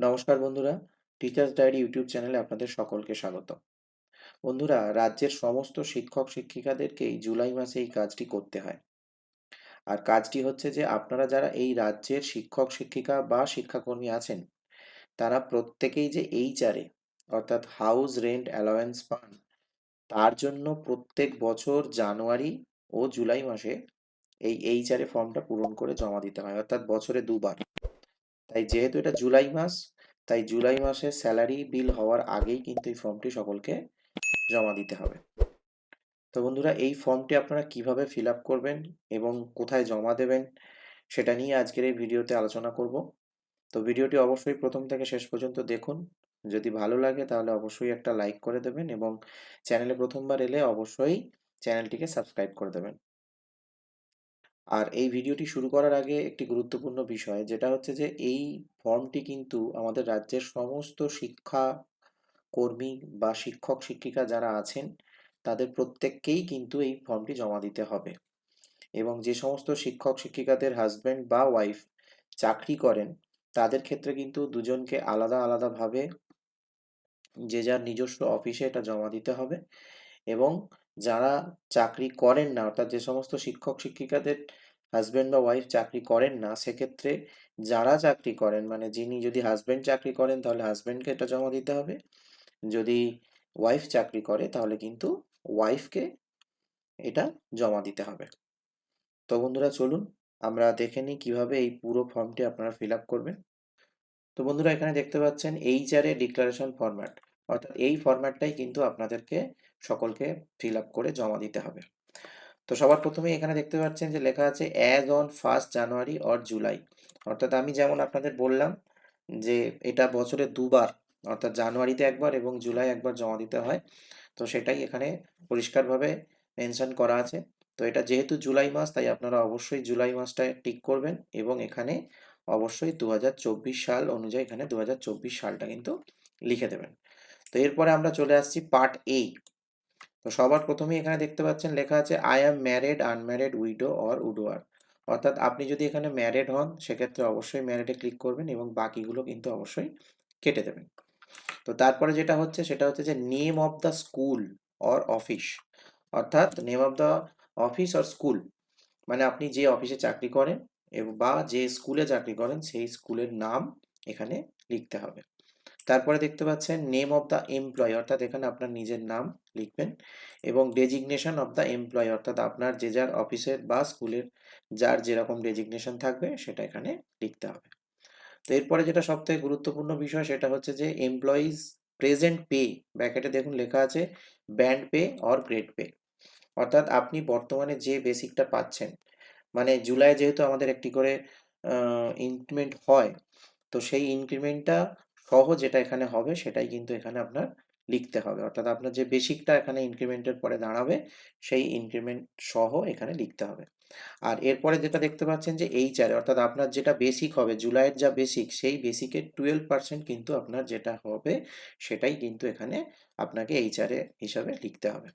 নমস্কার বন্ধুরা, teachers diary YouTube চ্যানেলে আপনাদের সকলকে স্বাগত। বন্ধুরা, রাজ্যের সমস্ত শিক্ষক শিক্ষিকাদেরকেই জুলাই মাসে এই কাজটি করতে হয়। আর কাজটি হচ্ছে যে আপনারা যারা এই রাজ্যের শিক্ষক শিক্ষিকা বা শিক্ষাকর্মী আছেন, তারা প্রত্যেকেই যে এইচআরএ অর্থাৎ হাউস রেন্ট অ্যালাওয়েন্স পান, তার জন্য প্রত্যেক বছর জানুয়ারি ও জুলাই মাসে এই এইচআরএ ফর্মটা পূরণ করে জমা দিতে হয়, অর্থাৎ বছরে দুবার। তাই যেহেতু এটা জুলাই মাস, তাই জুলাই মাসে স্যালারি বিল হওয়ার আগেই কিন্তু এই ফর্মটি সকলকে জমা দিতে হবে। তো বন্ধুরা, এই ফর্মটি আপনারা কিভাবে ফিল আপ করবেন এবং কোথায় জমা দেবেন, সেটা নিয়ে আজকের এই ভিডিওতে আলোচনা করব। তো ভিডিওটি অবশ্যই প্রথম থেকে শেষ পর্যন্ত দেখুন। যদি ভালো লাগে তাহলে অবশ্যই একটা লাইক করে দেবেন এবং চ্যানেলে প্রথমবার এলে অবশ্যই চ্যানেলটিকে সাবস্ক্রাইব করে দেবেন। আর এই ভিডিওটি শুরু করার আগে একটি গুরুত্বপূর্ণ বিষয়, যেটা হচ্ছে যে এই ফর্মটি কিন্তু আমাদের রাজ্যের সমস্ত শিক্ষা কর্মী বা শিক্ষক শিক্ষিকা যারা আছেন, তাদের প্রত্যেককেই কিন্তু এই ফর্মটি জমা দিতে হবে। এবং যে সমস্ত শিক্ষক শিক্ষিকাদের হাজব্যান্ড বা ওয়াইফ চাকরি করেন, তাদের ক্ষেত্রে কিন্তু দুজনকে আলাদা আলাদাভাবে যে যার নিজস্ব অফিসে এটা জমা দিতে হবে। এবং যারা চাকরি করেন না, অর্থাৎ যে সমস্ত শিক্ষক শিক্ষিকাদের হাজব্যান্ড বা ওয়াইফ চাকরি করেন না, সেক্ষেত্রে যারা চাকরি করেন, মানে যিনি যদি হাজব্যান্ড চাকরি করেন তাহলে হাজব্যান্ডকে এটা জমা দিতে হবে। যদি ওয়াইফ চাকরি করে তাহলে কিন্তু ওয়াইফকে এটা জমা দিতে হবে। তো বন্ধুরা, চলুন আমরা দেখে নিই কিভাবে এই পুরো ফর্মটি আপনারা ফিল আপ করবেন। তো বন্ধুরা, এখানে দেখতে পাচ্ছেন এইচআরএ ডিক্লারেশন ফরম্যাট, অর্থাৎ এই ফরম্যাটটাই কিন্তু আপনাদেরকে সকলকে ফিল আপ করে জমা দিতে হবে। তো সবার প্রথমে এখানে দেখতে পাচ্ছেন যে লেখা আছে as on 1 January or July. অর্থাৎ আমি যেমন আপনাদের বললাম যে এটা বছরে দুবার, অর্থাৎ জানুয়ারিতে একবার এবং জুলাই একবার জমা দিতে হয়। তো সেটাই এখানে পরিষ্কারভাবে মেনশন করা আছে। তো এটা যেহেতু জুলাই মাস, তাই আপনারা অবশ্যই জুলাই মাসটায় টিক করবেন এবং এখানে অবশ্যই 2024 সাল অনুযায়ী এখানে 2024 সালটা কিন্তু লিখে দেবেন। তো এরপরে আমরা চলে আসছি পার্ট এ। তো সবার প্রথমেই এখানে দেখতে পাচ্ছেন লেখা আছে I am married, unmarried, widow or widower. অর্থাৎ আপনি যদি এখানে ম্যারিড হন, সেক্ষেত্রে অবশ্যই ম্যারিডে ক্লিক করবেন এবং বাকিগুলো কিন্তু অবশ্যই কেটে দেবেন। তো তারপরে যেটা হচ্ছে সেটা হচ্ছে যে name of the school or office, অর্থাৎ name of the office or school, মানে আপনি যে অফিসে চাকরি করেন বা যে স্কুলে চাকরি করেন সেই স্কুলের নাম এখানে লিখতে হবে। তারপরে দেখতে পাচ্ছেন নেম অফ দ্য এমপ্লয়, অর্থাৎ এখানে আপনার নিজের নাম লিখবেন এবং ডেজিগনেশন অফ দ্য এমপ্লয়, অর্থাৎ আপনার যে যার অফিসের বা স্কুলের যার যেরকম ডেজিগনেশন থাকবে সেটা এখানে লিখতে হবে। তো এরপরে যেটা সবথেকে গুরুত্বপূর্ণ বিষয় সেটা হচ্ছে যে এমপ্লয়িজ প্রেজেন্ট পে, ব্র্যাকেটে দেখুন লেখা আছে band pay or grade pay, অর্থাৎ আপনি বর্তমানে যে বেসিকটা পাচ্ছেন, মানে জুলাই যেহেতু আমাদের একটি করে ইনক্রিমেন্ট হয়, তো সেই ইনক্রিমেন্টটা সহ যেটা এখানে হবে সেটাই কিন্তু এখানে আপনার লিখতে হবে। অর্থাৎ আপনার যে বেসিকটা এখানে ইনক্রিমেন্টের পরে দাঁড়াবে, সেই ইনক্রিমেন্ট সহ এখানে লিখতে হবে। আর এরপরে যেটা দেখতে পাচ্ছেন যে এইচআরএ, অর্থাৎ আপনার যেটা বেসিক হবে জুলাইয়ের যা বেসিক, সেই বেসিকের 12% কিন্তু আপনার যেটা হবে সেটাই কিন্তু এখানে আপনাকে এইচআরএ হিসাবে লিখতে হবে।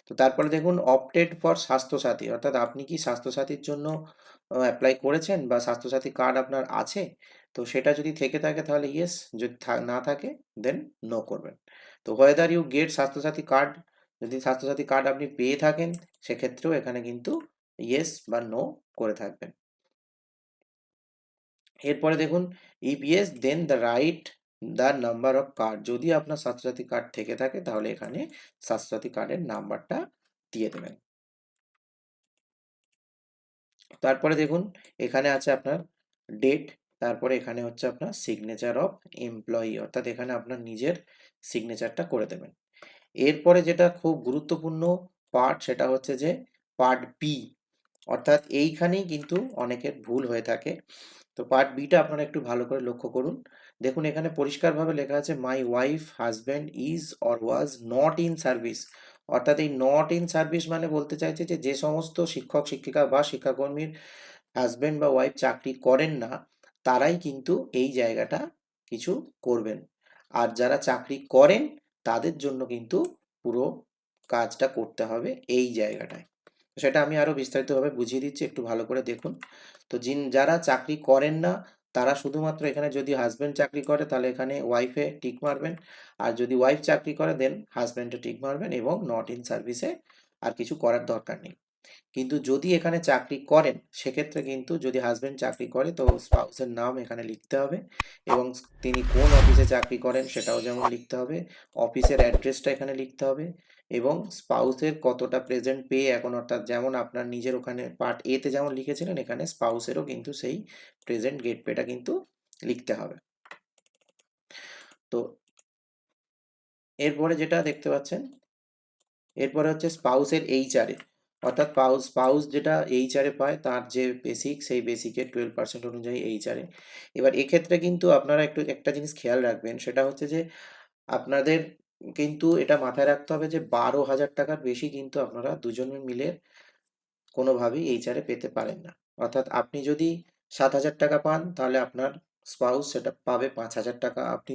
তো তারপরে দেখুন অপটেড ফর স্বাস্থ্যসাথী, অর্থাৎ আপনি কি স্বাস্থ্যসাথীর জন্য অ্যাপ্লাই করেছেন বা স্বাস্থ্যসাথী কার্ড আপনার আছে। তো সেটা যদি থেকে থাকে তাহলে ইয়েস, যদি না থাকে দেন নো করবেন। তো whether you get Swasthya Sathi card, যদি স্বাস্থ্যসাথী কার্ড আপনি পেয়ে থাকেন সেক্ষেত্রেও এখানে কিন্তু ইয়েস বা নো করে থাকবেন। এরপরে দেখুন if yes then the right the number of card, যদি আপনার স্বাস্থ্যসাথী কার্ড থেকে থাকে তাহলে এখানে স্বাস্থ্যসাথী কার্ডের নাম্বারটা দিয়ে দেবেন। তারপরে দেখুন এখানে আছে আপনার ডেট, তারপরে এখানে হচ্ছে আপনার সিগনেচার অফ এমপ্লয়ি, অর্থাৎ এখানে আপনার নিজের সিগনেচারটা করে দেবেন। এরপরে যেটা খুব গুরুত্বপূর্ণ পার্ট সেটা হচ্ছে যে পার্ট বি, অর্থাৎ এইখানেই কিন্তু অনেকের ভুল হয়ে থাকে। তো পার্ট বিটা আপনারা একটু ভালো করে লক্ষ্য করুন। দেখুন এখানে পরিষ্কারভাবে লেখা আছে my wife husband is or was not in service, অর্থাৎ এই নট ইন সার্ভিস মানে বলতে চাইছে যে যে সমস্ত শিক্ষক শিক্ষিকা বা শিক্ষাকর্মীর হাজব্যান্ড বা ওয়াইফ চাকরি করেন না, তারাই কিন্তু এই জায়গাটা কিছু করবেন। আর যারা চাকরি করেন তাদের জন্য কিন্তু পুরো কাজটা করতে হবে এই জায়গাটায়। সেটা আমি আরো বিস্তারিতভাবে বুঝিয়ে দিচ্ছি, একটু ভালো করে দেখুন। তো যারা চাকরি করেন না তারা শুধুমাত্র এখানে যদি হাসব্যান্ড চাকরি করে তাহলে এখানে ওয়াইফে টিক মারবেন, আর যদি ওয়াইফ চাকরি করে দেন হাসব্যান্ডে টিক মারবেন এবং নট ইন সার্ভিসে আর কিছু করার দরকার নেই। কিন্তু যদি এখানে চাকরি করেন সেক্ষেত্রে কিন্তু যদি হাসব্যান্ড চাকরি করে তো স্পাউসের নাম এখানে লিখতে হবে এবং তিনি কোন অফিসে চাকরি করেন সেটাও যেমন লিখতে হবে, অফিসের অ্যাড্রেসটা এখানে লিখতে হবে এবং স্পাউসের কতটা প্রেজেন্ট পে এখন, অর্থাৎ যেমন আপনার নিজের ওখানে পার্ট এ তে যেমন লিখেছিলেন এখানে স্পাউসেরও কিন্তু সেই প্রেজেন্ট গেট পেটা কিন্তু লিখতে হবে। তো এরপরে যেটা দেখতে পাচ্ছেন, এরপরে হচ্ছে স্পাউসের এইচআরএ, অর্থাৎ স্পাউস যেটা এইচআরএ পায় তার যে বেসিক সেই বেসিকের 12% অনুযায়ী এইচআরএ। এবার এক্ষেত্রে কিন্তু আপনারা একটু একটা জিনিস খেয়াল রাখবেন, সেটা হচ্ছে যে আপনাদের কিন্তু এটা মাথায় রাখতে হবে যে 12,000 টাকার বেশি কিন্তু আপনারা দুজনে মিলে কোনোভাবেই এইচআরএ পেতে পারেন না। অর্থাৎ আপনি যদি 7,000 টাকা পান তাহলে আপনার স্পাউস সেটা পাবে 5,000 টাকা। আপনি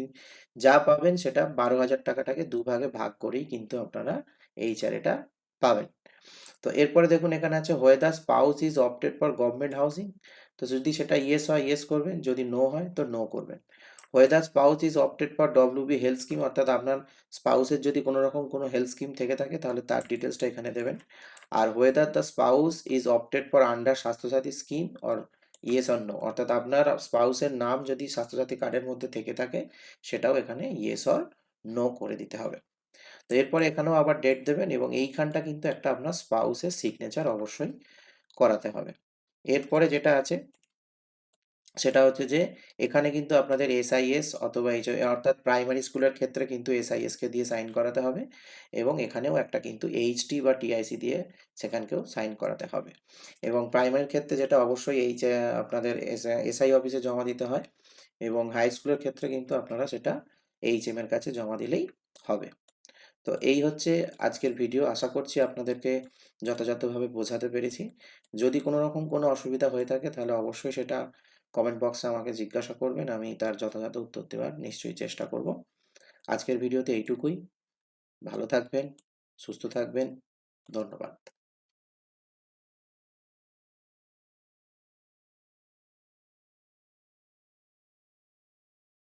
যা পাবেন সেটা 12,000 টাকাটাকে দুভাগে ভাগ করেই কিন্তু আপনারা এইচআরএটা পাবেন। তো এরপরে দেখুন এখানে আছে হোয়ে the spouse is opted for government housing. তো যদি সেটা ইয়েস হয় ইয়েস করবেন, যদি নো হয় তো নো করবেন। হোয়ে the spouse is opted for WB health scheme, অর্থাৎ আপনার স্পাউসের যদি কোনো রকম কোনো হেলথ স্কিম থেকে থাকে তাহলে তার ডিটেলসটা এখানে দেবেন। আর whether the spouse is opted for under Swasthya Sathi scheme or yes or no, অর্থাৎ আপনার স্পাউসের নাম যদি স্বাস্থ্যসাথী কার্ডের মধ্যে থেকে থাকে সেটাও এখানে ইয়েস অর নো করে দিতে হবে। তো এরপরে এখানেও আবার ডেট দেবেন এবং এইখানটা কিন্তু একটা আপনার স্পাউসের সিগনেচার অবশ্যই করাতে হবে। এরপরে যেটা আছে সেটা হচ্ছে যে এখানে কিন্তু আপনাদের এসআইএস অথবা অর্থাৎ প্রাইমারি স্কুলের ক্ষেত্রে কিন্তু এসআইএস কে দিয়ে সাইন করাতে হবে এবং এখানেও একটা কিন্তু এইচটি বা টিআইসি দিয়ে সেখানকেও সাইন করাতে হবে। এবং প্রাইমারির ক্ষেত্রে যেটা অবশ্যই আপনাদের এসআই অফিসে জমা দিতে হয় এবং হাই স্কুলের ক্ষেত্রে কিন্তু আপনারা সেটা এইচএম এর কাছে জমা দিলেই হবে। তো এই হচ্ছে আজকের ভিডিও। আশা করছি আপনাদেরকে যথাযথভাবে বোঝাতে পেরেছি। যদি কোনো রকম কোনো অসুবিধা হয়ে থাকে তাহলে অবশ্যই সেটা কমেন্ট বক্সে আমাকে জিজ্ঞাসা করবেন। আমি তার যথাযথ উত্তর দেওয়ার নিশ্চয়ই চেষ্টা করব। আজকের ভিডিওতে এইটুকুই। ভালো থাকবেন, সুস্থ থাকবেন। ধন্যবাদ।